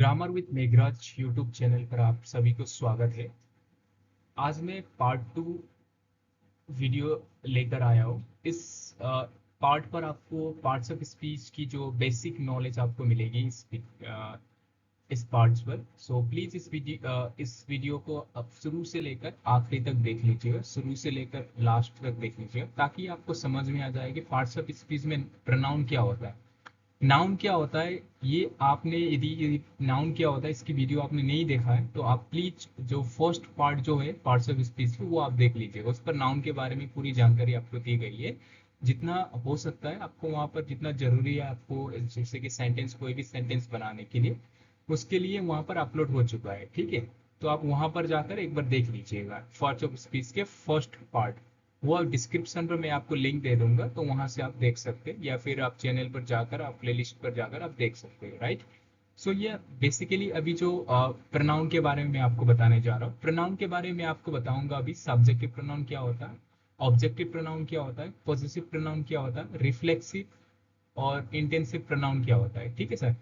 Grammar with Meghraj YouTube channel पर आप सभी को स्वागत है। आज मैं पार्ट टू वीडियो लेकर आया हूँ। इस पार्ट पर आपको पार्ट्स ऑफ स्पीच की जो बेसिक नॉलेज आपको मिलेगी इस पार्ट्स पर। सो प्लीज इस वीडियो को आप शुरू से लेकर आखिरी तक देख लीजिएगा, शुरू से लेकर लास्ट तक देख लीजिएगा, ताकि आपको समझ में आ जाए कि पार्ट्स ऑफ स्पीच में प्रोनाउन क्या होता है, नाउन क्या होता है। ये आपने यदि नाउन क्या होता है इसकी वीडियो आपने नहीं देखा है तो आप प्लीज जो फर्स्ट पार्ट जो है पार्ट्स ऑफ स्पीच की वो आप देख लीजिएगा। उस पर नाउन के बारे में पूरी जानकारी आपको दी गई है। जितना हो सकता है आपको वहां पर, जितना जरूरी है आपको, जैसे कि सेंटेंस, कोई भी सेंटेंस बनाने के लिए, उसके लिए वहां पर अपलोड हो चुका है। ठीक है, तो आप वहां पर जाकर एक बार देख लीजिएगा पार्ट्स ऑफ स्पीच के फर्स्ट पार्ट। वो डिस्क्रिप्शन पर मैं आपको लिंक दे दूंगा, तो वहां से आप देख सकते हैं, या फिर आप चैनल पर जाकर, आप प्लेलिस्ट पर जाकर आप देख सकते हैं। राइट। सो ये बेसिकली अभी जो प्रोनाउन के बारे में मैं आपको बताने जा रहा हूँ, प्रोनाउन के बारे में आपको बताऊंगा अभी। सब्जेक्टिव प्रोनाउन क्या होता है, ऑब्जेक्टिव प्रोनाउन क्या होता है, पॉजिटिव प्रोनाउन क्या होता है, रिफ्लेक्सिव और इंटेंसिव प्रोनाउन क्या होता है। ठीक है सर।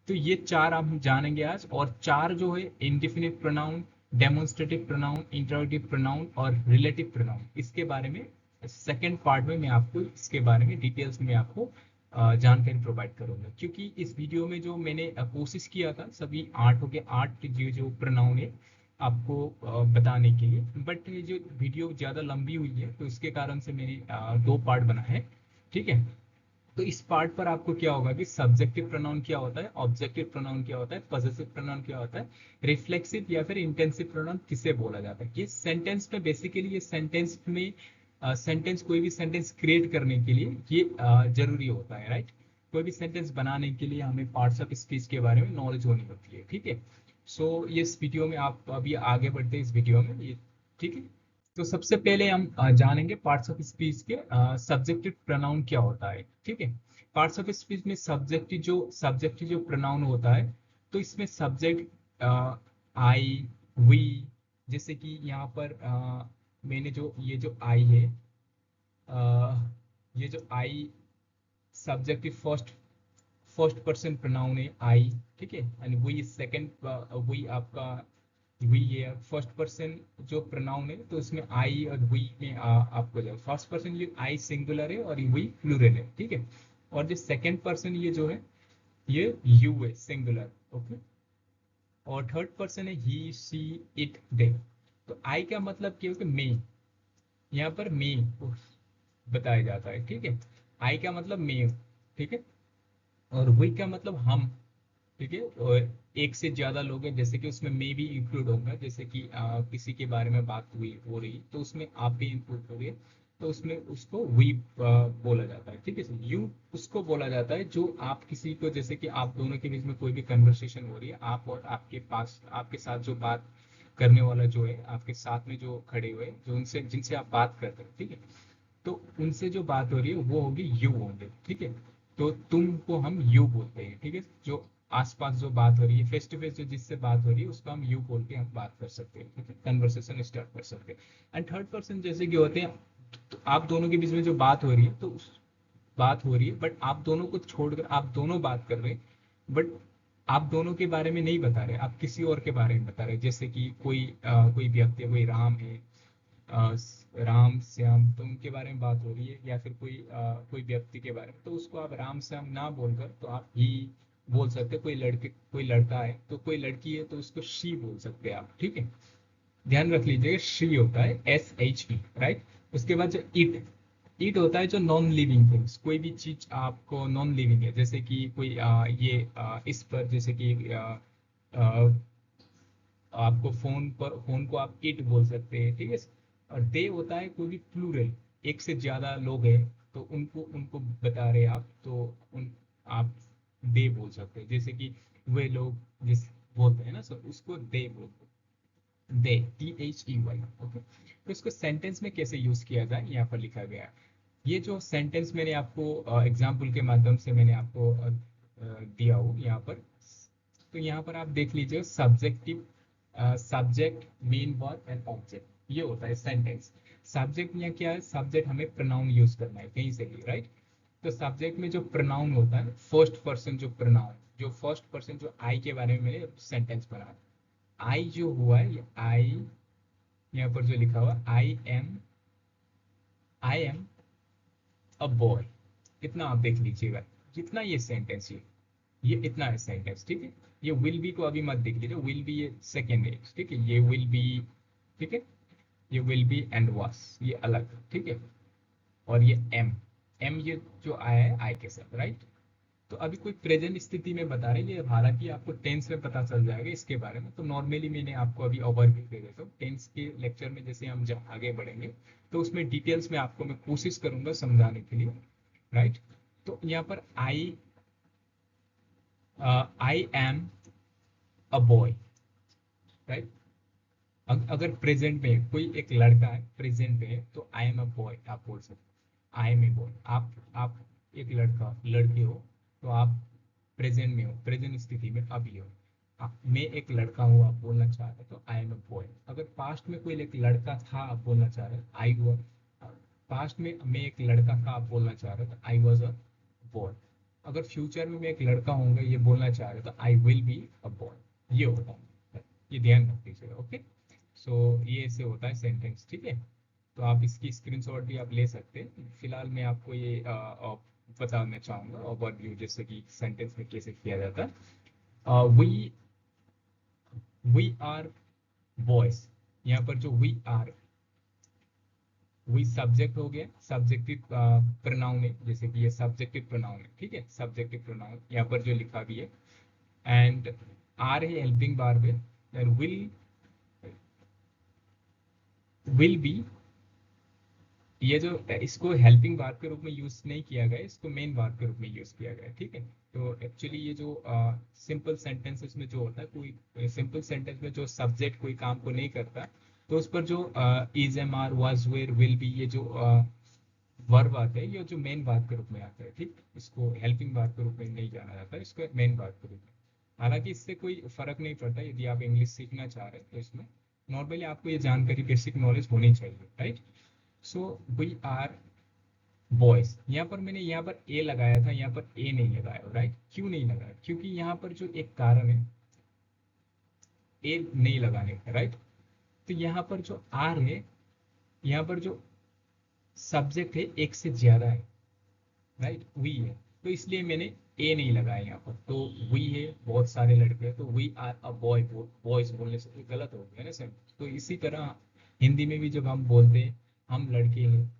तो ये चार आप जानेंगे आज, और चार जो है indefinite pronoun, demonstrative pronoun, interrogative pronoun और रिलेटिव प्रोनाउन, इसके बारे में सेकंड पार्ट में मैं आपको इसके बारे में डिटेल्स में आपको जानकारी प्रोवाइड करूंगा। क्योंकि इस वीडियो में जो मैंने कोशिश किया था सभी आठों के आठ जो जो प्रोनाउन है आपको बताने के लिए, बट ये जो वीडियो ज़्यादा लंबी हुई है तो इसके कारण से मैंने दो पार्ट बना है। ठीक है। तो इस पार्ट पर आपको क्या होगा कि सब्जेक्टिव प्रोनाउन क्या होता है, ऑब्जेक्टिव प्रोनाउन क्या होता है, पॉजेसिव प्रोनाउन क्या होता है, रिफ्लेक्सिव या फिर इंटेंसिव प्रोनाउन किसे बोला जाता है। ये सेंटेंस में बेसिकली, ये सेंटेंस में सेंटेंस, कोई भी सेंटेंस क्रिएट करने के लिए ये जरूरी होता है। राइट। कोई भी सेंटेंस बनाने के लिए हमें पार्ट्स ऑफ स्पीच के बारे में नॉलेज होनी होती है। ठीक है। सो ये इस वीडियो में आप अभी आगे बढ़ते हैं इस वीडियो में ये। ठीक है। तो सबसे पहले हम जानेंगे पार्ट्स ऑफ स्पीच के सब्जेक्टिव प्रोनाउन क्या होता है। ठीक है। पार्ट्स ऑफ स्पीच में सब्जेक्टिव जो प्रोनाउन होता है, तो इसमें सब्जेक्ट आई, वी, जैसे कि यहाँ पर मैंने जो ये जो आई है, ये जो I subjective first first person pronoun है आई। ठीक है। एंड वी सेकंड, वी आपका, वी ये फर्स्ट पर्सन जो प्रोनाउन है, तो इसमें आई और वी में आपको जो फर्स्ट पर्सन ये आई सिंगुलर है और वी प्लूरल है। ठीक है। और जो सेकंड पर्सन ये जो है ये यू है सिंगुलर। ओके। और थर्ड पर्सन है ही, शी, इट, दे। तो आई का मतलब क्या है कि मैं, यहाँ पर मैं को बताया जाता है। ठीक है। आई का मतलब मैं। ठीक है। और वी का मतलब हम। ठीक है। और एक से ज्यादा लोग हैं, जैसे कि उसमें मैं भी इंक्लूड होगा, जैसे कि किसी के बारे में बात हुई हो रही तो उसमें आप भी इंक्लूड हो रही है, तो उसमें उसको वी बोला जाता है। ठीक है। यू उसको बोला जाता है जो आप किसी को, जैसे कि आप दोनों के बीच में कोई भी कन्वर्सेशन हो रही है, आप और आपके पास आपके साथ जो बात करने वाला जो है, आपके साथ में जो खड़े हुए, जो उनसे जिनसे आप बात करते हैं, ठीक है, तो उनसे जो बात हो रही है वो होगी यू होंगे। ठीक है। तो तुम को हम यू बोलते हैं। ठीक है। जो आसपास जो बात हो रही है, फेस टू फेस जो जिससे बात हो रही है, उसको हम यू बोल के हम बात कर सकते हैं। ठीक है। कन्वर्सेशन स्टार्ट कर सकते हैं। एंड थर्ड पर्सन जैसे कि होते हैं, तो आप दोनों के बीच में जो बात हो रही है, तो उस बात हो रही है, बट आप दोनों को छोड़कर आप दोनों बात कर रहे हैं, बट आप दोनों के बारे में नहीं बता रहे, आप किसी और के बारे में बता रहे हैं। जैसे कि कोई व्यक्ति है, कोई राम है, राम श्याम, तो उनके बारे में बात हो रही है, या फिर कोई व्यक्ति के बारे में, तो उसको आप राम श्याम ना बोलकर तो आप ही बोल सकते हैं। कोई लड़का है तो कोई लड़की है तो उसको शी बोल सकते हैं आप। ठीक है। ध्यान रख लीजिएगा, शी होता है SHE। राइट। उसके बाद जो इट, इट होता है जो नॉन लिविंग थिंग्स, कोई भी चीज आपको नॉन लिविंग है, जैसे कि कोई इस पर, जैसे कि आ, आपको फोन को आप इट बोल सकते हैं। ठीक है। और दे होता है कोई भी प्लूरल, एक से ज्यादा लोग हैं, तो उनको उनको बता रहे आप, तो उन आप दे बोल सकते हैं। जैसे कि वे लोग जिस बोलते हैं ना सर, उसको दे बोलते हैं, दे, THEY। ओके। तो इसको सेंटेंस में कैसे यूज किया जाए यहाँ पर लिखा गया है। ये जो सेंटेंस मैंने आपको एग्जाम्पल के माध्यम से मैंने आपको दिया हो यहाँ पर, तो यहाँ पर आप देख लीजिए subjective, subject, main verb and object, ये होता है सेंटेंस। सब्जेक्ट यहाँ क्या है, सब्जेक्ट हमें प्रोनाउन यूज करना है कहीं से भी। राइट। तो सब्जेक्ट में जो प्रोनाउन होता है, फर्स्ट पर्सन जो प्रोनाउन, जो फर्स्ट पर्सन जो आई के बारे में मैंने सेंटेंस बनाया, आई जो हुआ है ये आई, यहाँ पर जो लिखा हुआ आई एम अ बॉय, इतना आप देख लीजिएगा, जितना ये सेंटेंस ये इतना है सेंटेंस, ठीक है। ये विल बी को अभी मत देख लीजिए, विल बी ये सेकेंड है, ठीक है, ये विल बी, ठीक है, ये विल बी एंड वास ये अलग, ठीक है। और ये एम, एम ये जो आया है आई के साथ, राइट। तो अभी कोई प्रेजेंट स्थिति में बता रहे हैं ये, हालांकि आपको टेंस में पता चल जाएगा इसके बारे में, तो नॉर्मली मैंने आपको अभी ओवरव्यू दे देता हूँ टेंस के लेक्चर में, जैसे हम जब आगे बढ़ेंगे तो उसमें डिटेल्स में आपको मैं कोशिश करूंगा समझाने के लिए, राइट। तो यहाँ पर I am a boy, right. अगर प्रेजेंट में कोई एक लड़का है प्रेजेंट में, तो आई एम अ बॉय आप बोल सकते, आई एम ए बॉय। आप एक लड़का लड़की हो, तो आप प्रेजेंट में हो, प्रेजेंट स्थिति में अभी हो, मैं एक लड़का हूँ आप बोलना चाह रहे हो, तो आई एम अ बॉय। अगर पास्ट में कोई एक लड़का था आप बोलना चाह रहे हो, आई वॉज, पास्ट में मैं एक लड़का था आप बोलना चाह रहे हो, तो आई वॉज अ बॉय। अगर फ्यूचर में मैं एक लड़का होऊंगा ये बोलना चाह रहे हो, तो I will be a boy, ये होता है, ये ध्यान रख दीजिएगा, ओके। सो ये ऐसे होता है सेंटेंस, ठीक है। तो आप इसकी स्क्रीनशॉट भी आप ले सकते हैं। फिलहाल मैं आपको ये बताना चाहूंगा ओवरव्यू, जैसे कि सेंटेंस में कैसे किया जाता है। वी आर बॉयज, यहाँ पर जो वी सब्जेक्ट हो गया, सब्जेक्टिव प्रोनाउन है, जैसे कि ये सब्जेक्टिव प्रोनाउन है, ठीक है, सब्जेक्टिव प्रोनाउन यहाँ पर जो लिखा भी है। एंड आर है हेल्पिंग वर्ब है, देन विल बी, ये जो इसको हेल्पिंग वर्ब के रूप में यूज नहीं किया गया, इसको मेन वर्ब के रूप में यूज किया गया, ठीक है। तो एक्चुअली ये जो सिंपल सेंटेंसेस में जो होता है, कोई सिंपल सेंटेंस में जो सब्जेक्ट कोई काम को नहीं करता, तो उस पर जो is, am, are, was, were, will be, ये जो वर्ब आते हैं, ये जो मेन वर्ब के रूप में आता है, ठीक। इसको हेल्पिंग वर्ब के रूप में नहीं जाना जाता, इसको मेन वर्ब के रूप में। हालांकि इससे कोई फर्क नहीं पड़ता यदि आप इंग्लिश सीखना चाह रहे हैं, तो इसमें नॉर्मली आपको ये जानकारी, बेसिक नॉलेज होनी चाहिए, right. So we are boys, यहाँ पर मैंने यहाँ पर ए लगाया था, यहाँ पर ए नहीं लगाया, राइट। क्यों नहीं लगाया, क्योंकि यहाँ पर जो एक कारण है ए नहीं लगाने का, राइट। तो यहाँ पर जो आर है, यहाँ पर जो सब्जेक्ट है एक से ज्यादा है, राइट, वी है, तो इसलिए मैंने ए नहीं लगाया यहाँ पर। तो वी है, बहुत सारे लड़के हैं, तो we are a boy, boys बोलने से तो गलत हो गया ना सर। तो इसी तरह हिंदी में भी जब हम बोलते हैं हम लड़के हैं,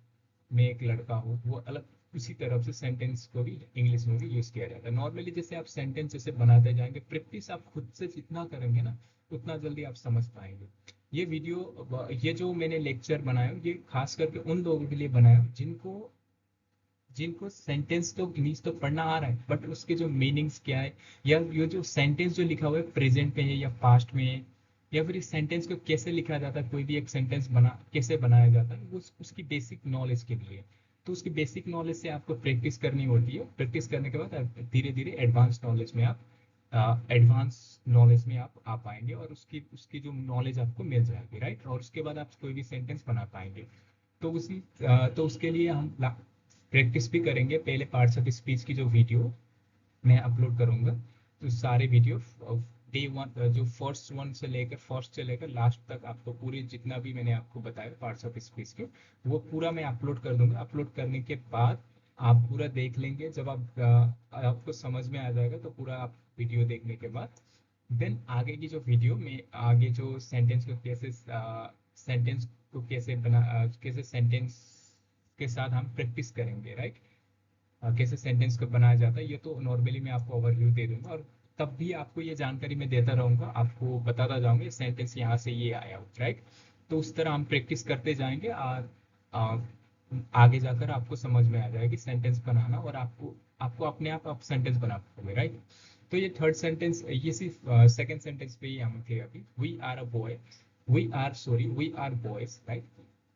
मैं एक लड़का हूँ, वो अलग उसी तरफ से सेंटेंस को भी इंग्लिश में भी यूज किया जाता है नॉर्मली। जैसे आप सेंटेंस जैसे बनाते जाएंगे, प्रैक्टिस आप खुद से जितना करेंगे ना, उतना जल्दी आप समझ पाएंगे। ये वीडियो, ये जो मैंने लेक्चर बनाया ये खास करके उन लोगों के लिए बनाया जिनको जिनको सेंटेंस तो इंग्लिश तो पढ़ना आ रहा है, बट उसके जो मीनिंग्स क्या है, या ये जो सेंटेंस जो लिखा हुआ है प्रेजेंट में है या पास्ट में है, या फिर इस सेंटेंस को कैसे लिखा जाता है, कोई भी एक सेंटेंस कैसे बनाया जाता है, वो उसकी बेसिक नॉलेज के लिए। तो उसकी बेसिक नॉलेज से आपको प्रैक्टिस करनी होती है, प्रैक्टिस करने के बाद धीरे धीरे एडवांस नॉलेज में आप आ पाएंगे, और उसकी उसकी जो नॉलेज आपको मिल जाएगी, राइट। और उसके बाद आप कोई भी सेंटेंस बना पाएंगे। तो उसके लिए हम प्रैक्टिस भी करेंगे। पहले पार्ट्स ऑफ स्पीच की जो वीडियो मैं अपलोड करूंगा, तो सारे वीडियो डे वन, जो फर्स्ट से लेकर लास्ट तक आपको पूरी जितना भी मैंने आपको बताया पार्ट्स ऑफ स्पीच के, वो पूरा मैं अपलोड कर दूंगा। अपलोड करने के बाद आप पूरा देख लेंगे, जब आपको समझ में आ जाएगा, तो पूरा आप वीडियो देखने के बाद देन आगे की जो वीडियो में आगे जो सेंटेंस को कैसे सेंटेंस के साथ हम प्रैक्टिस करेंगे, राइट। कैसे सेंटेंस को बनाया जाता है, ये तो नॉर्मली मैं आपको ओवरव्यू दे दूंगा, और तब भी आपको ये जानकारी मैं देता रहूंगा, आपको बताता जाऊंगा सेंटेंस यहाँ से ये आया, राइट। तो उस तरह हम प्रैक्टिस करते जाएंगे, और आ, आगे जाकर आपको समझ में आ जाएगा कि सेंटेंस बनाना, और आपको आपको अपने आप सेंटेंस बना पाओगे, राइट। तो ये थर्ड सेंटेंस, ये सिर्फ सेकंड सेंटेंस पे ही हम थे अभी। We are a boy, we are boys, right,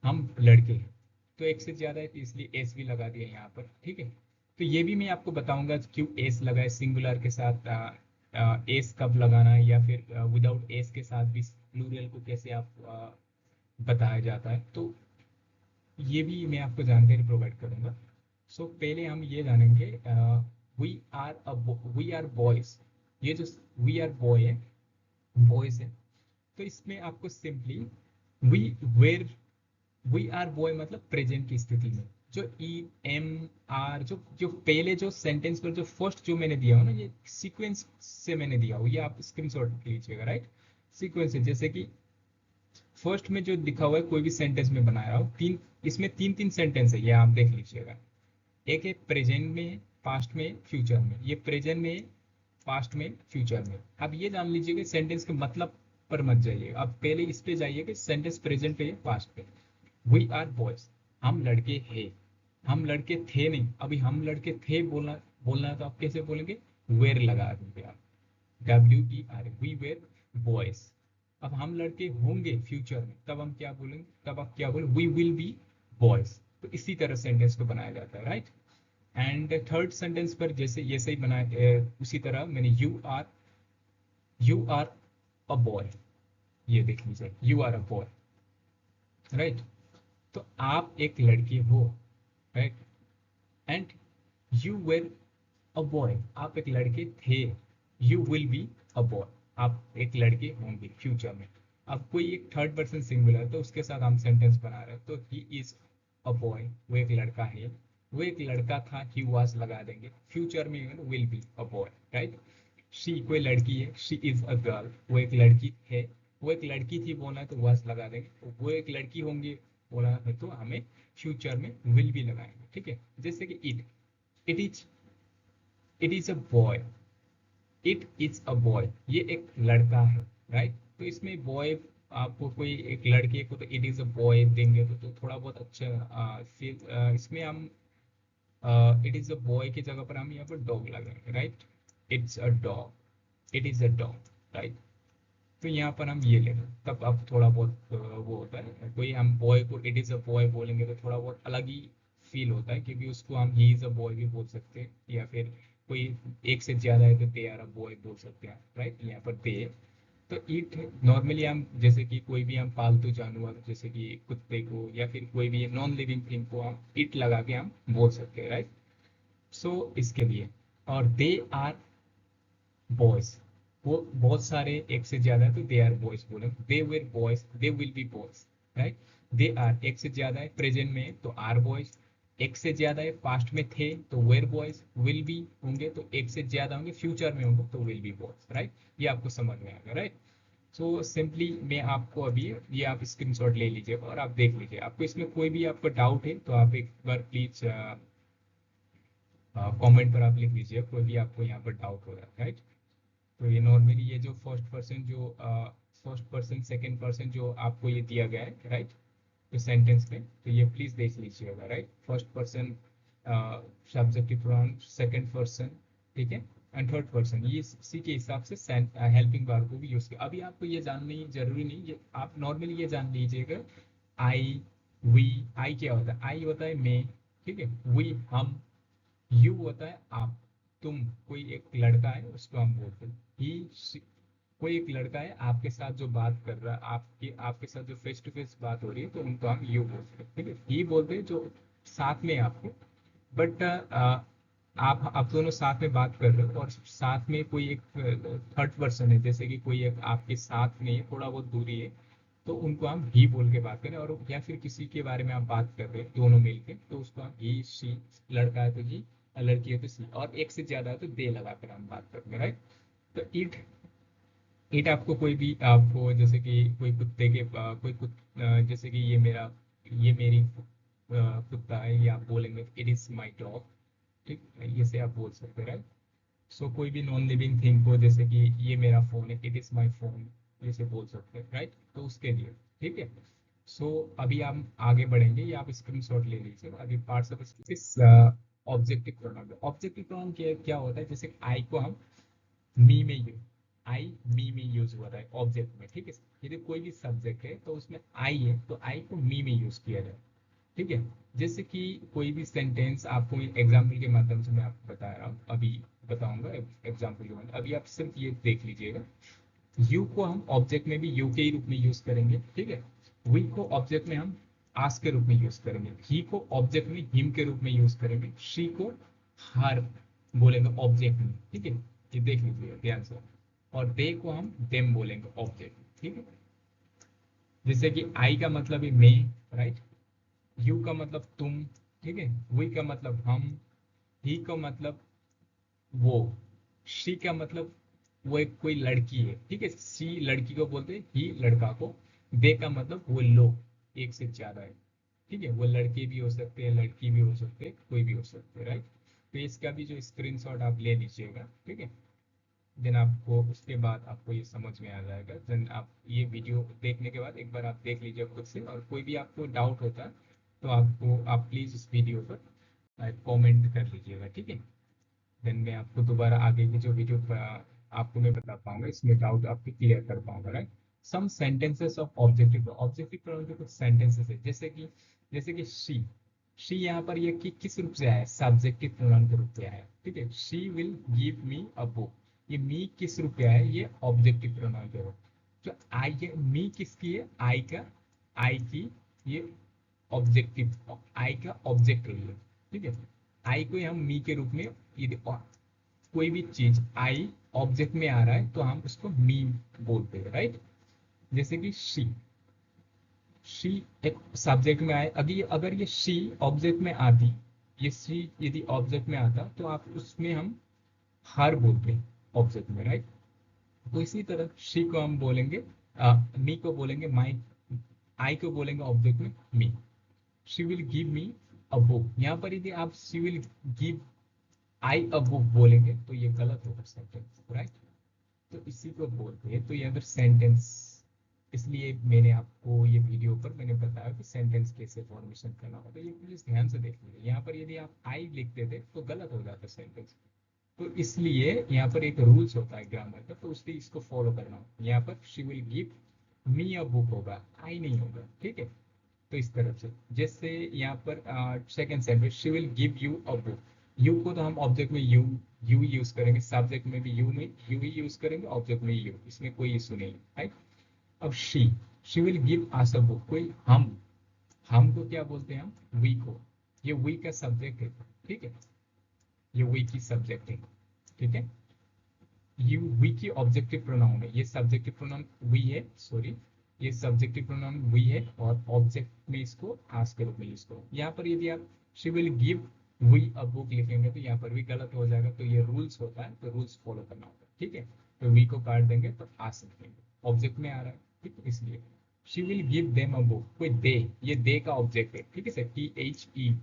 हम लड़के हैं। तो एक से ज्यादा है, तो इसलिए एस भी लगा दिया यहाँ पर, ठीक है। तो ये भी मैं आपको बताऊंगा क्यों एस लगाए सिंगुलर के साथ, एस कब लगाना है, या फिर विदाउट एस के साथ भी प्लूरल को कैसे आप बताया जाता है, तो ये भी मैं आपको जानकारी प्रोवाइड करूंगा। सो पहले हम ये जानेंगे, we are we are boys, ये जो वी आर बॉय है, बॉयज है, तो इसमें आपको simply we were we are boy मतलब प्रेजेंट की स्थिति में जो ई एम आर जो जो पहले जो सेंटेंस पर जो फर्स्ट जो मैंने दिया हो ना, ये सीक्वेंस से मैंने दिया हो, ये आप स्क्रीनशॉट लीजिएगा, राइट। सीक्वेंस है, जैसे कि फर्स्ट में जो लिखा हुआ है कोई भी सेंटेंस में बना रहा हूँ, तीन इसमें तीन तीन सेंटेंस है, ये आप देख लीजिएगा। एक है प्रेजेंट में, पास्ट में, फ्यूचर में। ये प्रेजेंट में, पास्ट में, फ्यूचर में। अब ये जान लीजिए कि सेंटेंस के मतलब पर मत जाइए, अब पहले इस पे जाइए कि सेंटेंस प्रेजेंट पे है, पास्ट पे। वी आर बॉयज, हम लड़के हैं। हम लड़के थे नहीं, अभी हम लड़के थे बोलना बोलना है तो आप कैसे बोलेंगे, वेर लगा देंगे आप, WER, वी वेर बॉयज। अब हम लड़के होंगे फ्यूचर में, तब हम क्या बोलेंगे, तब आप क्या बोले, वी विल बी बॉयज। तो इसी तरह सेंटेंस को बनाया जाता है, राइट। एंड थर्ड सेंटेंस पर जैसे ये सही बनाया, उसी तरह मैंने यू आर अ बॉय, ये देख लीजिए, you are a boy, right. तो आप एक लड़की हो, right. And you were a boy, आप एक लड़के थे। You will be a boy, आप एक लड़के होंगे फ्यूचर में। अब कोई एक थर्ड पर्सन सिंगुलर, तो उसके साथ हम सेंटेंस बना रहे हैं, तो ही इज अ बॉय, वो एक लड़का है। वो एक लड़का था, ही वाज लगा देंगे, फ्यूचर में will be a boy, right. She कोई लड़की है, शी इज अ गर्ल, वो एक लड़की है। वो एक लड़की थी बोलना है तो वाज लगा देंगे। तो वो एक लड़की होंगे बोला है तो हमें फ्यूचर में विल भी लगाएंगे, ठीक है। जैसे कि it is it is a boy, it is a boy, ये एक लड़का है, राइट। तो इसमें बॉय, आपको कोई एक लड़के को तो इट इज अ बॉय देंगे तो थोड़ा बहुत अच्छा फील, इसमें हम इट इज अ बॉय की जगह पर हम यहाँ पर डॉग लगाएंगे, right. It's a dog, it is a dog, right. तो यहाँ पर हम ये लेंगे, तब अब थोड़ा बहुत वो होता है, कोई हम बॉय को इट इज अ बॉय बोलेंगे तो थोड़ा बहुत अलग ही फील होता है, क्योंकि उसको हम ही इज अ बॉय भी बोल सकते हैं, या फिर कोई एक से ज्यादा है तो दे आर अ बॉय बोल सकते हैं, राइट। यहाँ पर दे, तो ईट नॉर्मली हम जैसे कि कोई भी हम पालतू जानवर जैसे कि कुत्ते को या फिर कोई भी नॉन लिविंग थिंग को हम इट लगा के हम बोल सकते हैं, राइट। सो इसके लिए, और दे आर बॉयज, वो बहुत सारे एक से ज्यादा है तो दे आर बॉयज बोले, they will boys, they will be boys, right. They are एक से ज्यादा है प्रेजेंट में है, तो आर बॉयज। एक से ज्यादा है पास्ट में थे तो वेर बॉयज, विल बी होंगे तो एक से ज्यादा होंगे फ्यूचर में होंगे तो विल बी बॉयज, राइट। ये आपको समझ में आएगा, राइट। सो सिंपली मैं आपको अभी ये आप स्क्रीनशॉट ले लीजिए और आप देख लीजिए, आपको इसमें कोई भी आपको डाउट है तो आप एक बार प्लीज कमेंट पर आप लिख लीजिए, कोई भी आपको यहाँ पर डाउट हो रहा है, राइट। तो ये नॉर्मली ये जो फर्स्ट पर्सन सेकंड पर्सन जो आपको ये दिया गया है, राइट, तो सेंटेंस में, तो ये प्लीज देख लीजिएगा, right. First person subjective pronoun, second person, ठीक है, एंड थर्ड पर्सन, ये इसी के हिसाब से हेल्पिंग वर्ब को भी यूज किया। अभी आपको ये जानना जरूरी नहीं, ये आप नॉर्मली ये जान लीजिएगा, आई, वी, आई क्या होता है, आई होता है मैं, ठीक है। वी हम, यू होता है आप, तुम कोई एक लड़का है उसको हम बोलते हैं ही, कोई एक लड़का है आपके साथ जो बात कर रहा है, आपके आपके साथ जो फेस टू फेस बात हो रही है तो उनको हम यू बोलते हैं, ठीक है। ही बोलते हैं जो साथ में है आपको, बट आप दोनों साथ में बात कर रहे हो और साथ में कोई एक थर्ड पर्सन है, जैसे कि कोई एक आपके साथ में है, थोड़ा बहुत दूरी है, तो उनको हम ही बोल के बात करें। और या फिर किसी के बारे में आप बात कर रहे हैं दोनों मिलके तो उसको हम ही, शी, लड़का है तो ही, लड़की है तो सी, और एक से ज्यादा है तो दे लगाकर हम बात करते हैं, राइट। तो इट आपको कोई भी आपको जैसे कि कोई कुत्ते के जैसे कि ये मेरी कुत्ता है, ये आप बोलेंगे इट इज माई डॉग, ठीक है, ये से आप बोल सकते हैं, राइट। सो कोई भी नॉन लिविंग थिंग को जैसे कि ये मेरा फोन है, इट इज माई फोन, ये से बोल सकते हैं, राइट। तो उसके लिए, ठीक है। सो अभी हम आगे बढ़ेंगे, ये आप स्क्रीनशॉट ले लीजिए। अभी parts of speech, objective pronoun, objective pronoun क्या होता है, जैसे आई को हम मी में यूज, आई मी में यूज हो रहा है ऑब्जेक्ट में, ठीक है। यदि कोई भी सब्जेक्ट है तो उसमें आई है तो आई को मी में यूज किया जाए, ठीक है। जैसे कि कोई भी सेंटेंस आपको एग्जाम्पल के माध्यम से मैं आपको बता रहा हूँ, अभी बताऊंगा एग्जाम्पल के माध्यम, अभी आप सिर्फ ये देख लीजिएगा। यू को हम ऑब्जेक्ट में भी यू के ही रूप में यूज करेंगे, ठीक है। वी को ऑब्जेक्ट में हम आस के रूप में यूज करेंगे, ही को ऑब्जेक्ट में हिम के रूप में यूज करेंगे, शी को हर बोलेंगे ऑब्जेक्ट में, ठीक है। ये देख लीजिए ध्यान से। और दे को हम देम बोलेंगे ऑब्जेक्ट, ठीक है। जैसे कि आई का मतलब है मैं, राइट। यू का मतलब तुम, ठीक है। वी का मतलब हम, ही का मतलब वो, शी का मतलब वो एक कोई लड़की है, ठीक है। शी लड़की को बोलते हैं, ही लड़का को। दे का मतलब वो लोग, एक से ज्यादा है, ठीक है। वो लड़के भी हो सकते हैं, लड़की भी हो सकते हैं, कोई भी हो सकते हैं, राइट। तो इसका भी जो स्क्रीनशॉट आप ले लीजिएगा, ठीक है। देन आपको उसके बाद आपको ये समझ में आ जाएगा। देन आप ये वीडियो देखने के बाद एक बार आप देख लीजिए खुद से, और कोई भी आपको डाउट होता है तो आप प्लीज इस वीडियो पर कमेंट कर लीजिएगा, ठीक है। देन मैं आपको दोबारा आगे की जो वीडियो आपको मैं बता पाऊंगा, इसमें डाउट आपके क्लियर कर पाऊंगा, right. Some sentences of objective objective pronoun के कुछ सेंटेंसेस है, जैसे कि शी यहाँ पर ये कि किस रूप से आया है, सब्जेक्टिव प्रोनाउन के रूप से आया है, ठीक है। She will give me a book, ये मी किस रूप में आया है, ये ऑब्जेक्टिव प्रोनाउन के रूप। जो आई है, मी किसकी है, आई की ये ऑब्जेक्टिव, आई का ऑब्जेक्ट है ये, ठीक है। आई को हम मी के रूप में, यदि कोई भी चीज आई ऑब्जेक्ट में आ रहा है तो हम उसको मी बोलते हैं, राइट। जैसे कि शी एक सब्जेक्ट में आए, अगर ये शी ऑब्जेक्ट में आती, ये शी यदि ऑब्जेक्ट में आता तो आप उसमें हम हर बोलते हैं ऑब्जेक्ट में, राइट। तो इसी तरह शी को हम बोलेंगे, मी को बोलेंगे माई, आई को बोलेंगे ऑब्जेक्ट में me. She will give me a book, यहाँ पर यदि आप she will give I a book बोलेंगे तो ये गलत होगा सेंटेंस, राइट। तो इसी को बोलते हैं, तो ये अगर सेंटेंस, इसलिए मैंने आपको ये वीडियो पर मैंने बताया कि सेंटेंस कैसे फॉर्मेशन करना होगा। तो ये प्लीज ध्यान से देख लीजिए, यहाँ पर यदि आप आई लिखते थे तो गलत हो जाता सेंटेंस। तो इसलिए यहाँ पर एक रूल्स होता है ग्रामर का, तो उसलिए इसको फॉलो करना होगा। यहाँ पर she will give me a book होगा, आई नहीं होगा, ठीक है। तो इस तरफ से, जैसे यहाँ पर second sentence, she will give you a book. You को तो हम ऑब्जेक्ट में यू यूज करेंगे, सब्जेक्ट में भी यू ही यूज करेंगे, ऑब्जेक्ट में यू, इसमें कोई इशू नहीं है, राइट। अब she will give us a book, कोई हम को क्या बोलते हैं, हम वी को, ये वी का सब्जेक्ट है, ठीक है। ये वी की सब्जेक्ट है, ठीक है। यू वी की ऑब्जेक्टिव प्रोनाउन है, ये सब्जेक्टिव प्रोनाउन वी है, सॉरी, ये सब्जेक्टिव प्रोनाउन वी है, और ऑब्जेक्ट में इसको आस के रूप में यूज करो। यहाँ पर यदि आप she will give we a book लिखेंगे तो यहाँ पर भी गलत हो जाएगा। तो ये रूल्स होता है, तो रूल्स फॉलो करना होगा, ठीक है। तो वी को काट देंगे तो आस लिखेंगे, ऑब्जेक्ट में आ रहा है, ठीक है, इसलिए she will give them a book, कोई दे, ये दे का ऑब्जेक्ट है, ठीक है सर, टी एच ई,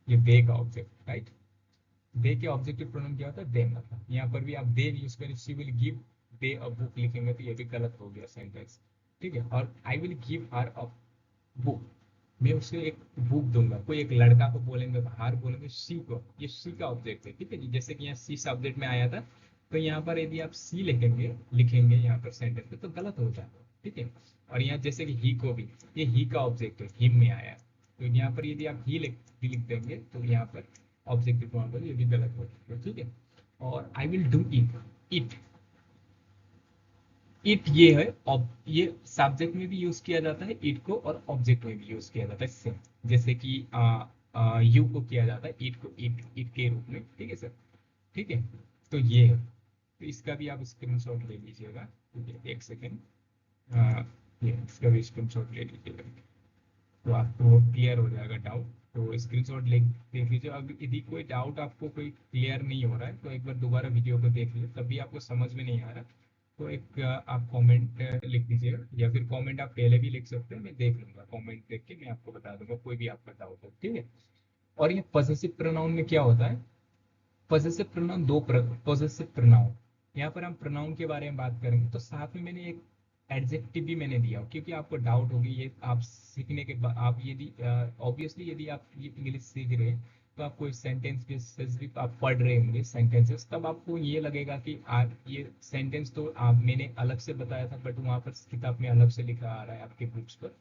ये दे का ऑब्जेक्ट, राइट। दे के ऑब्जेक्टिव प्रोनाउन क्या होता है, देम, मतलब यहाँ पर भी आप दे यूज करें, she will give they a book लिखेंगे तो ये भी गलत हो गया सेंटेंस, ठीक है। और I will give her a book, मैं उसे एक बुक दूंगा, कोई एक लड़का को बोलेंगे बाहर बोलेंगे शी को, ये शी का ऑब्जेक्ट है, ठीक है जी। जैसे कि यहाँ सी सब्जेक्ट में आया था, तो यहाँ पर यदि आप सी लिखेंगे यहाँ पर सेंटेंस में तो गलत हो जाएगा, ठीक है। और यहाँ जैसे कि ही को भी, ये ही का ऑब्जेक्ट है, हिम में आया है, तो यहाँ पर यदि आप ही लिख देंगे तो यहाँ पर ऑब्जेक्टिव प्रोनाउन पर ये भी गलत हो जाएगा, ठीक है। और I will do it it ये है, ये सब्जेक्ट में भी यूज किया जाता है इट को, और ऑब्जेक्ट में भी यूज किया जाता है सेम। जैसे कि यू को किया जाता है इट को, इट के रूप में, ठीक है सर, ठीक है। तो ये है, तो इसका भी आप स्क्रीनशॉट ले लीजिएगा, ठीक है, एक सेकेंड, ये इसका भी स्क्रीनशॉट ले लीजिएगा, तो आपको क्लियर हो जाएगा डाउट। तो स्क्रीनशॉट ले देख लीजिए। अगर यदि कोई डाउट आपको कोई क्लियर नहीं हो रहा है तो एक बार दोबारा वीडियो को देख लीजिए, तभी आपको समझ में नहीं आ रहा तो एक आप कमेंट लिख दीजिएगा, या फिर कमेंट आप पहले भी लिख सकते हैं, मैं देख लूंगा, कमेंट देख के मैं आपको बता दूंगा कोई भी आपका डाउट हो, ठीक है। और ये पॉसेसिव प्रोनाउन में क्या होता है, पॉसेसिव प्रोनाउन पॉसेसिव प्रोनाउन, यहाँ पर हम प्रोनाउन के बारे में बात करेंगे, तो साथ में मैंने एक एडजेक्टिव भी मैंने दिया, क्योंकि आपको डाउट होगी ये आप सीखने के बाद, आप यदि ऑब्वियसली यदि आप ये इंग्लिश सीख रहे हैं तो आप कोई सेंटेंस भी आप पढ़ रहे होंगे सेंटेंसेस, तब आपको ये लगेगा कि आप ये सेंटेंस तो आप मैंने अलग से बताया था, बट वहाँ पर किताब में अलग से लिखा आ रहा है आपके बुक्स पर,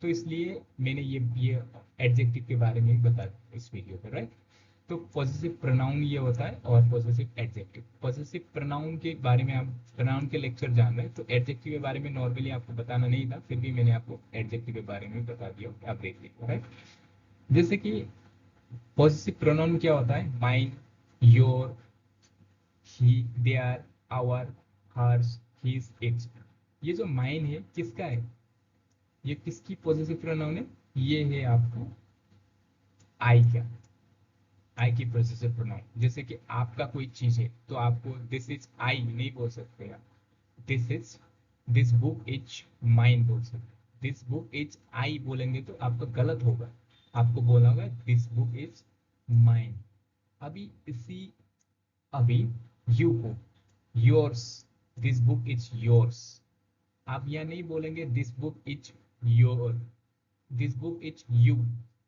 तो इसलिए मैंने ये एडजेक्टिव के बारे में बताया इस वीडियो पर, राइट। तो पॉजिटिव प्रोनाउन ये होता है, और पॉजिटिव एडजेक्टिव। पॉजिटिव प्रोनाउन के बारे में आप प्रोनाउन के लेक्चर जान रहे हैं, तो एडजेक्टिव के बारे में नॉर्मली आपको बताना नहीं था, फिर भी मैंने आपको एडजेक्टिव के बारे में बता दिया, आप देख लीजिए, राइट। जैसे कि पॉजिटिव प्रोनाउन क्या होता है, mine, your, he, their, our, hers, his, its. ये जो माइन है किसका है, ये किसकी पॉजिटिव प्रोनाउन है, ये है आपको आई का, आई की पॉजिटिव प्रोनाउन। जैसे कि आपका कोई चीज है तो आपको दिस इज आई नहीं बोल सकते आप, this is, this book is mine बोल सकते। दिस बुक इज आई बोलेंगे तो आपका गलत होगा, आपको बोलना होगा दिस बुक इज माइन। अभी इसी, अभी यू को, yours, this book is yours, आप यह नहीं बोलेंगे this book is your, this book is you,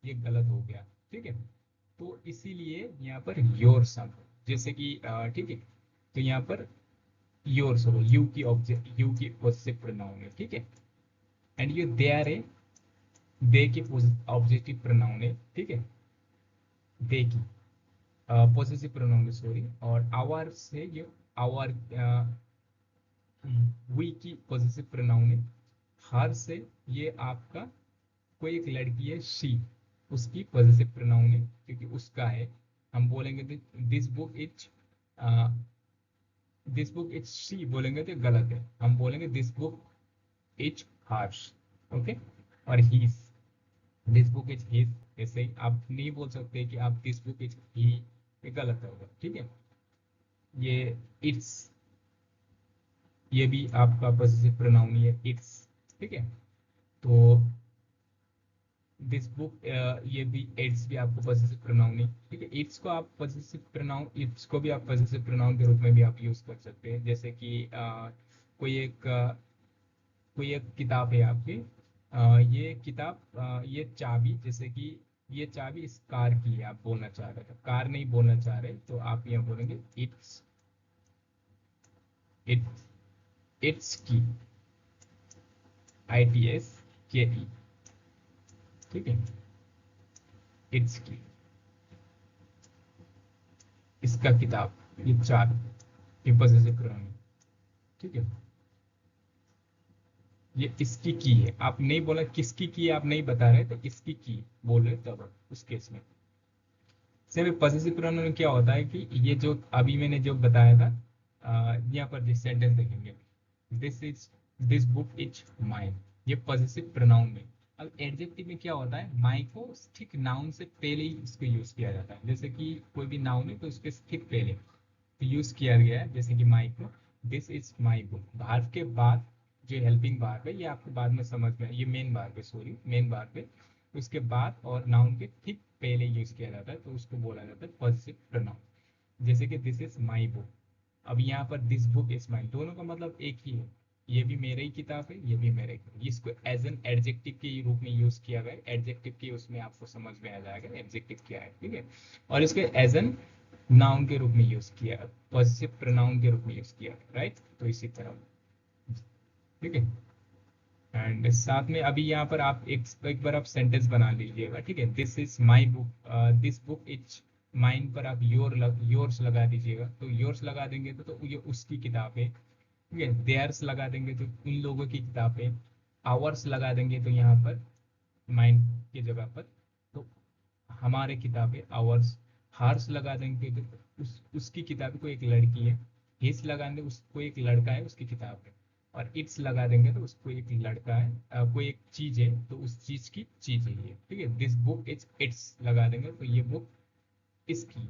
ये गलत हो गया, ठीक है। तो इसीलिए यहाँ पर योर्स आप, जैसे कि ठीक है, तो यहाँ पर योर्स हो, यू की ऑब्जेक्ट, यू की पॉजिटिव प्रोनाउन है, ठीक है। एंड ये देयर है, दे की ऑब्जेक्टिव प्रोनाउन है, ठीक है, दे की पॉजिटिव प्रोनाउन है, सॉरी। और आवर से ये आवर, वी की पॉजिटिव प्रोनाउन है। हर से ये आपका कोई एक लड़की है शी, उसकी पॉजिटिव प्रोनाउन है क्योंकि उसका है। हम बोलेंगे this book is, this book is she बोलेंगे तो गलत है, हम बोलेंगे this book is hers, okay. और his, this book is his, ऐसे ही आप नहीं बोल सकते कि आप दिस बुक इज ही, ये गलत होगा, ठीक है। ये इट्स, ये भी आपका पॉजिटिव प्रोनाउन है इट्स, ठीक है। तो दिस बुक, ये भी इट्स भी आपको पॉजिटिव प्रोनाउन है, ठीक है। इट्स को आप पॉजिटिव प्रोनाउन, इट्स को भी आप पॉजिटिव प्रोनाउन के रूप में भी आप यूज कर सकते हैं। जैसे कि कोई एक किताब है आपकी, ये किताब, ये चाबी, जैसे कि ये चाबी इस कार की है, आप बोलना चाह रहे थे, कार नहीं बोलना चाह रहे तो आप यहाँ बोलेंगे इट्स, इट्स, इट्स की, ITS KE, ठीक है, इट्स की, इसका किताब, ये चाबी, ये पॉजिटिव प्रोनाउन, ठीक है। ये इसकी की है, आप नहीं बोला किसकी की, आप नहीं बता रहे तो इसकी की बोल रहे तब उस केस में। सिर्फ पॉसेसिव प्रोनाउन में क्या होता है कि ये जो अभी मैंने जो बताया था, यहाँ पर जिस सेंटेंस देखेंगे, this is, this book is mine, ये पॉसेसिव प्रोनाउन में। अब एडजेक्टिव में क्या होता है, माई को ठीक नाउन से पहले ही इसको यूज किया जाता है। जैसे कि कोई भी नाउन है तो उसके ठीक पहले यूज किया गया है, जैसे कि माई को, this is my book, verb के बाद जो हेल्पिंग भार्ब है, ये आपको बाद में समझ में, ये मेन भार्ब है, सॉरी मेन भार्ब है, उसके बाद और नाउन के ठीक पहले यूज किया जाता है, तो उसको बोला जाता है पॉजिटिव प्रोनाउन। जैसे कि दिस इज माई बुक, अब यहाँ पर दिस बुक इज माइन, दोनों का मतलब एक ही है, ये भी मेरे ही किताब है, ये भी मेरे की, इसको एज एन एडजेक्टिव के रूप में यूज किया गया, एडजेक्टिव के उसमें आपको समझ में आ जाएगा एडजेक्टिव क्या है, ठीक है। और इसको एज एन नाउन के रूप में यूज किया, पॉजिटिव प्रोनाउन के रूप में यूज किया, राइट। तो इसी तरह, ठीक है। एंड साथ में अभी यहाँ पर आप एक बार आप सेंटेंस बना लीजिएगा, ठीक है। This is my book, this book is mine पर आप योर्स लगा दीजिएगा, तो योर्स लगा देंगे तो ये उसकी किताब है, ठीक है। देयर्स लगा देंगे तो उन लोगों की किताब है, आवर्स लगा देंगे तो यहाँ पर माइन की जगह पर तो हमारे किताब है आवर्स, हार्स लगा देंगे तो उसकी किताब, को एक लड़की है, हिस लगा देंगे उसको एक लड़का है उसकी किताब है, और इट्स लगा देंगे तो उसको एक लड़का है, कोई एक चीज है तो उस चीज की चीज है ये, ठीक है। दिस बुक इज इट्स लगा देंगे तो ये बुक इसकी,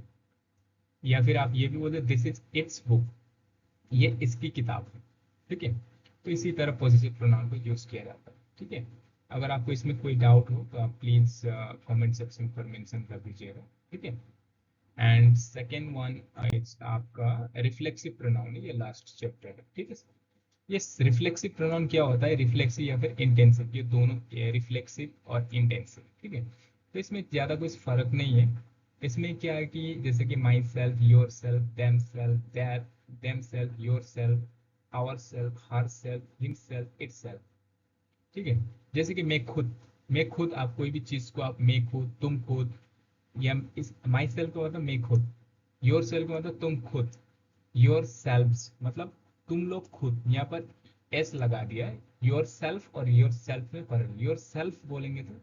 या फिर आप ये भी बोलते दिस इज इट्स बुक, ये इसकी किताब है, ठीक है। तो इसी तरह पॉजिटिव प्रोनाउन को यूज किया जाता है, ठीक है। अगर आपको इसमें कोई डाउट हो तो आप प्लीज कमेंट सेक्शन पर मेंशन कर दीजिएगा, ठीक है। एंड सेकेंड वन इज आपका रिफ्लेक्सिव प्रोनाउन, ये लास्ट चैप्टर है, ठीक है। ये रिफ्लेक्सिव प्रोनाउन क्या होता है, रिफ्लेक्सिव या फिर इंटेंसिव, ये दोनों, रिफ्लेक्सिव और इंटेंसिव, ठीक है। तो इसमें ज्यादा कुछ फर्क नहीं है। इसमें क्या है कि जैसे कि myself, yourself, themself, that, themself, yourself, ourself, herself, himself, itself, ठीक है। जैसे कि मैं खुद, आप कोई भी चीज को आप मैं खुद, तुम खुद, या इस माई सेल्फ का मतलब मैं खुद, योर सेल्फ का मतलब तुम खुद, योर सेल्व्स मतलब तुम लोग खुद, यहाँ पर एस लगा दिया है, योर सेल्फ और योर सेल्फ में फर्क, योर सेल्फ बोलेंगे तो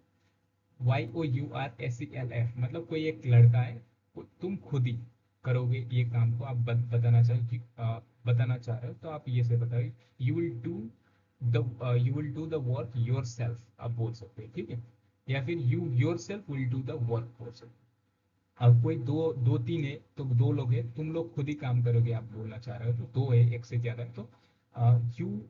YOURSELF मतलब कोई एक लड़का है, तुम खुद ही, करोगे ये काम को, आप बताना चाह रहे हो, तो आप ये से बताओ, you will do you will do the work your self, आप बोल सकते हैं, ठीक है। या फिर you your self will do the work, बोल सकते हैं। अब कोई दो दो तीन है तो दो लोग है, तुम लोग खुद ही काम करोगे, आप बोलना चाह रहे हो, तो दो है एक से ज्यादा है तो यू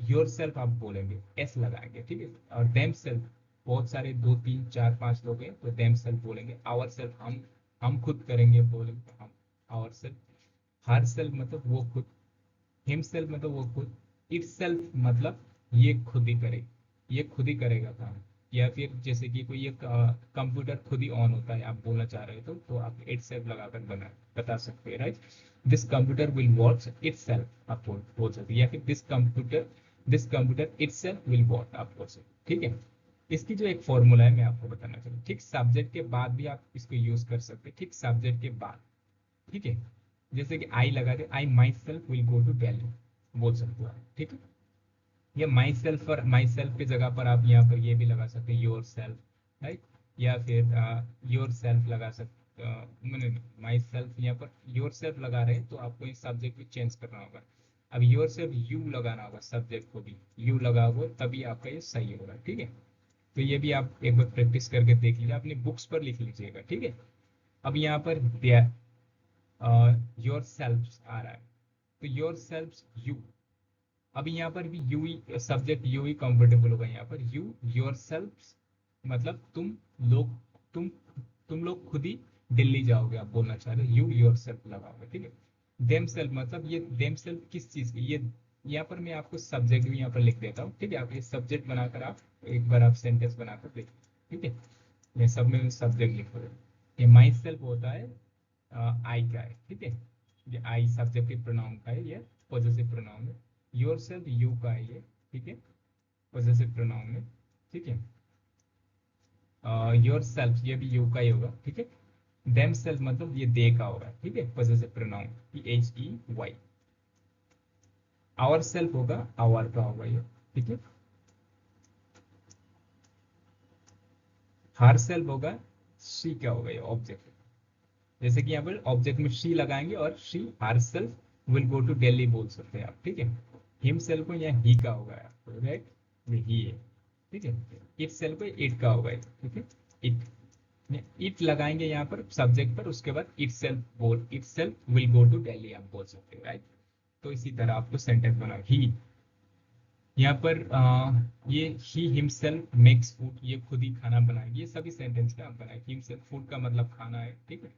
योर सेल्फ आप बोलेंगे, एस लगाएंगे, ठीक है। और देम सेल्फ, बहुत सारे दो तीन चार पांच लोग हैं तो देम सेल्फ बोलेंगे। आवर सेल्फ, हम खुद करेंगे, बोलेंगे हम आवर सेल्फ। हर सेल्फ मतलब वो खुद, हिमसेल्फ मतलब वो खुद, इट सेल्फ मतलब ये खुद ही करे, ये खुद ही करेगा काम। या फिर जैसे कि कोई एक कंप्यूटर खुद ही ऑन होता है, आप बोलना चाह रहे हो तो आप इट सेल्फ लगाकर बता सकते हैं, right. This computer will work it self, आप बोल सकते हैं। या फिर this computer it self will work, आप बोल सकते हैं, ठीक है। इसकी जो एक फॉर्मूला है मैं आपको बताना चाहूँ, ठीक, सब्जेक्ट के बाद भी आप इसको यूज कर सकते हैं, ठीक, सब्जेक्ट के बाद, ठीक है। जैसे कि आई लगा दे, I myself will go to Delhi, बोल सकते हो आप, ठीक है। या माई सेल्फ, और माई सेल्फ की जगह पर आप यहाँ पर ये भी लगा सकते हैं, योर सेल्फ, राइट। या फिर योर सेल्फ लगा सकते, मैंने माई सेल्फ यहाँ पर योर सेल्फ लगा रहे हैं तो आपको इस सब्जेक्ट भी चेंज करना होगा। अब योर सेल्फ यू लगाना होगा, सब्जेक्ट को भी यू लगा हुआ, तभी आपका ये सही होगा, ठीक है। तो ये भी आप एक बार प्रैक्टिस करके देख लीजिए, अपनी बुक्स पर लिख लीजिएगा, ठीक है। अब यहाँ पर योर सेल्फ आ रहा है, तो योर सेल्फ यू, अभी यहाँ पर भी you he subject, you he comfortable होगा यहाँ पर, यू योर सेल्फ मतलब लोग तुम तुम लोग खुद ही दिल्ली जाओगे, आप बोलना चाह रहे हो, यू योर सेल्फ लगाओगे, ठीक है। देम सेल्फ मतलब ये देम सेल्फ किस चीज की, ये यहाँ पर मैं आपको सब्जेक्ट भी यहाँ पर लिख देता हूँ, ठीक है। आप ये सब्जेक्ट बनाकर आप एक बार आप सेंटेंस बनाकर देखिए, ठीक है। ये सब में सब्जेक्ट लिखो, ये माई सेल्फ होता है आई का है, ठीक है। ये आई सब्जेक्टिव प्रोनाउन का है, ये पॉजिटिव प्रोनाउन है। योर सेल्फ यू का है ये, ठीक है, पॉजिटिव प्रोनाउन है, ठीक है। योर सेल्फ ये भी यू का ही होगा, ठीक है। देम सेल्फ मतलब ये दे का होगा, ठीक है, positive pronoun HEY। Ourself होगा, आवर का होगा ये, ठीक है। हर सेल्फ होगा, शी का होगा ये ऑब्जेक्ट, जैसे कि यहाँ पर ऑब्जेक्ट में शी लगाएंगे और she herself will go to Delhi बोल सकते हैं आप, ठीक है। हिम सेल्फ को यहाँ ही का होगा, राइट, ये ही है, ठीक है। इट सेल्फ को इट का होगा, ठीक है। इट लगाएंगे यहाँ पर सब्जेक्ट पर, उसके बाद itself will go to Delhi आप बोल सकते हैं, राइट। तो इसी तरह आपको सेंटेंस बना, ही यहाँ पर ये ही हिमसेल्फ मेक्स फूड, ये खुद ही खाना बनाएगी, ये सभी सेंटेंस का आप बनाए। हिमसेल्फ फूड का मतलब खाना है, ठीक है।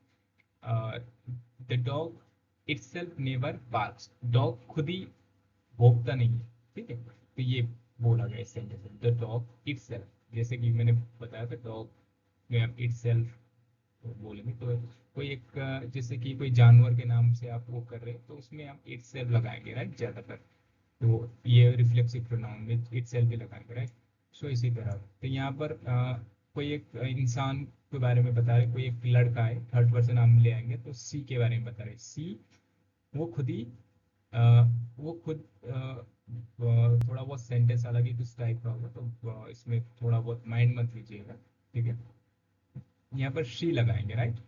The dog itself never barks, dog खुद ही भौंकता नहीं है, ठीक है। तो ये बोला गया इस सेंटेंस में, द डॉग इटसेल्फ, जैसे कि मैंने बताया था डॉग में आप इटसेल्फ बोलेंगे तो कोई एक जैसे कि कोई जानवर के नाम से आप वो कर रहे हैं तो उसमें आप इटसेल्फ लगाएंगे, राइट, ज्यादातर। तो ये रिफ्लेक्सिव प्रोनाउन में इटसेल्फ भी लगाएंगे, राइट। सो इसी तरह तो यहाँ पर कोई एक इंसान के बारे में बता रहे, कोई एक लड़का है, थर्ड पर्सन हम ले आएंगे तो सी के बारे में बता रहे, सी वो खुद ही अ, वो खुद थोड़ा बहुत सेंटेंस अलग ही कुछ टाइप का होगा तो इसमें थोड़ा बहुत माइंड मत लीजिएगा, ठीक है। यहाँ पर शी लगाएंगे, राइट।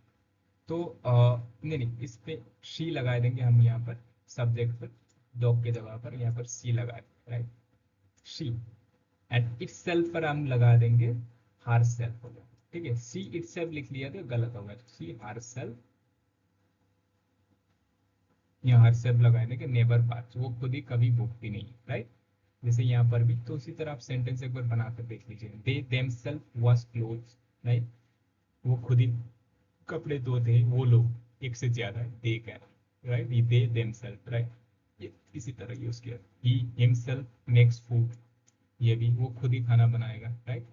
तो नहीं नहीं, इस पे शी लगा देंगे हम यहाँ पर सब्जेक्ट पर, डॉग के जगह पर यहाँ पर सी लगा देंगे, right, she. And it self पर हम लगा देंगे हार सेल्फ होगा, ठीक है। सी इट सेल्फ लिख लिया तो गलत होगा, सी हार सेल्फ, यहाँ हर सेल्फ लगा देंगे नेबर पार्ट, वो खुद ही कभी भूखती नहीं, राइट। जैसे यहाँ पर भी तो उसी तरह आप सेंटेंस एक बार बनाकर देख लीजिए, they them self wash clothes, right, वो खुद ही कपड़े धोते हैं वो लोग, एक से ज्यादा दे कर, राइट, ये दे देम सेल्फ, राइट, ये इसी तरह यूज किया। ही हिमसेल्फ मेक्स फूड, ये भी वो खुद ही खाना बनाएगा, राइट।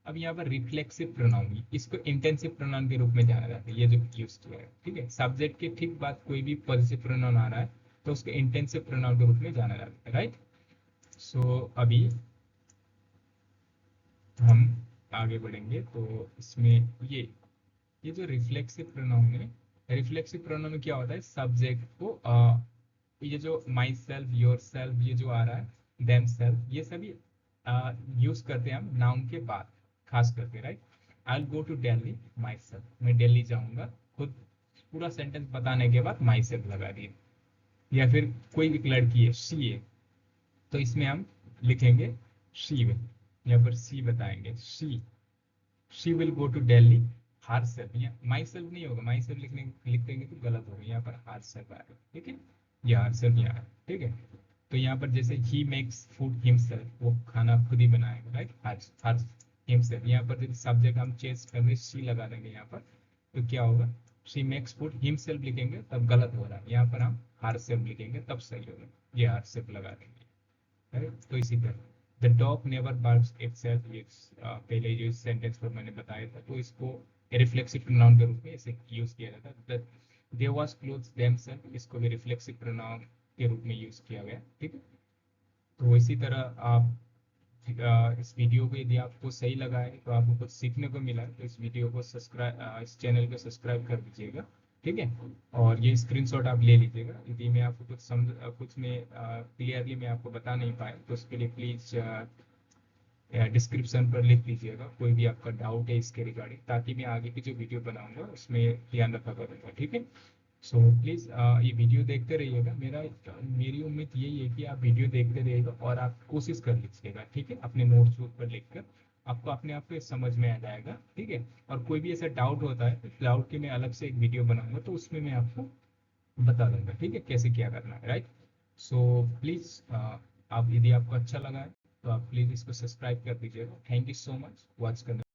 अब यहाँ पर रिफ्लेक्सिव प्रोनाउन, इसको इंटेंसिव प्रोनाउन के रूप में जाना जाता है, ये जो यूज किया है, ठीक है। सब्जेक्ट के ठीक बाद कोई भी पॉजिटिव प्रोनाउन आ रहा है तो उसको इंटेंसिव प्रोनाउन के रूप में जाना जाता है, राइट। सो अभी हम आगे बढ़ेंगे तो इसमें ये जो रिफ्लेक्सिव प्रोनाउन है, रिफ्लेक्सिव प्रोनाउन में क्या होता है, सब्जेक्ट को ये जो माई सेल्फ योर सेल्फ ये जो आ रहा है देम सेल्फ, ये सभी यूज करते हैं हम नाउन के बाद, खास करके, right. I will go to Delhi myself, मैं दिल्ली जाऊंगा खुद, पूरा सेंटेंस बताने के बाद माई सेल्फ लगा दिए। या फिर कोई एक लड़की है, शी है, तो इसमें हम लिखेंगे शी विल, यहाँ पर सी बताएंगे, she will go to Delhi herself. यहाँ माई सेल्फ नहीं होगा, माई सेल्फ लिख देंगे तो गलत होगा, यहाँ पर हार सेल्फ आएगा, ठीक है, ये हार सेल्फ यहाँ है, ठीक है। तो यहाँ पर जैसे ही मेक्स फूड हिमसेल्फ, वो खाना खुद ही बनाएगा, राइट, हार हिमसेल्फ। यहाँ पर जैसे सब्जेक्ट हम चेंज कर रहे, शी लगा देंगे यहाँ पर, तो क्या होगा, शी मेक्स फूड हिमसेल्फ लिखेंगे तब गलत हो रहा है, यहाँ पर हम हार सेल्फ लिखेंगे तब सही होगा, ये हार सेल्फ लगा देंगे, राइट। तो इसी तरह the dog never barks itself, ये पहले जो सेंटेंस पर मैंने बताया था, तो इसको रिफ्लेक्सिव प्रोनाउन के रूप में इसे यूज किया जाता है। दे वाज क्लोथ्स देमसेल्फ, इसको भी रिफ्लेक्सिव प्रोनाउन के रूप में यूज किया गया, ठीक है। तो इसी तरह आप इस वीडियो को यदि आपको सही लगा है, तो आपको कुछ सीखने को मिला है, तो इस वीडियो को सब्सक्राइब, इस चैनल को सब्सक्राइब कर दीजिएगा, ठीक है। और ये स्क्रीनशॉट आप ले लीजिएगा, यदि मैं आपको कुछ समझ कुछ में क्लियरली मैं आपको बता नहीं पाया, तो उसके लिए प्लीज डिस्क्रिप्शन पर लिख लीजिएगा कोई भी आपका डाउट है इसके रिगार्डिंग, ताकि मैं आगे की जो वीडियो बनाऊंगा उसमें ध्यान रखा करूँगा, ठीक है। सो प्लीज़ ये वीडियो देखते रहिएगा, मेरी उम्मीद यही है कि आप वीडियो देखते रहिएगा और आप कोशिश कर लीजिएगा, ठीक है, अपने नोट्स पर लिख कर आपको अपने आप को समझ में आ जाएगा, ठीक है। और कोई भी ऐसा डाउट होता है तो डाउट की मैं अलग से एक वीडियो बनाऊंगा, तो उसमें मैं आपको बता दूंगा, ठीक है, कैसे क्या करना है, राइट। सो प्लीज़ आप, यदि आपको अच्छा लगा है तो आप प्लीज़ इसको सब्सक्राइब कर दीजिएगा। Thank you so much watch करने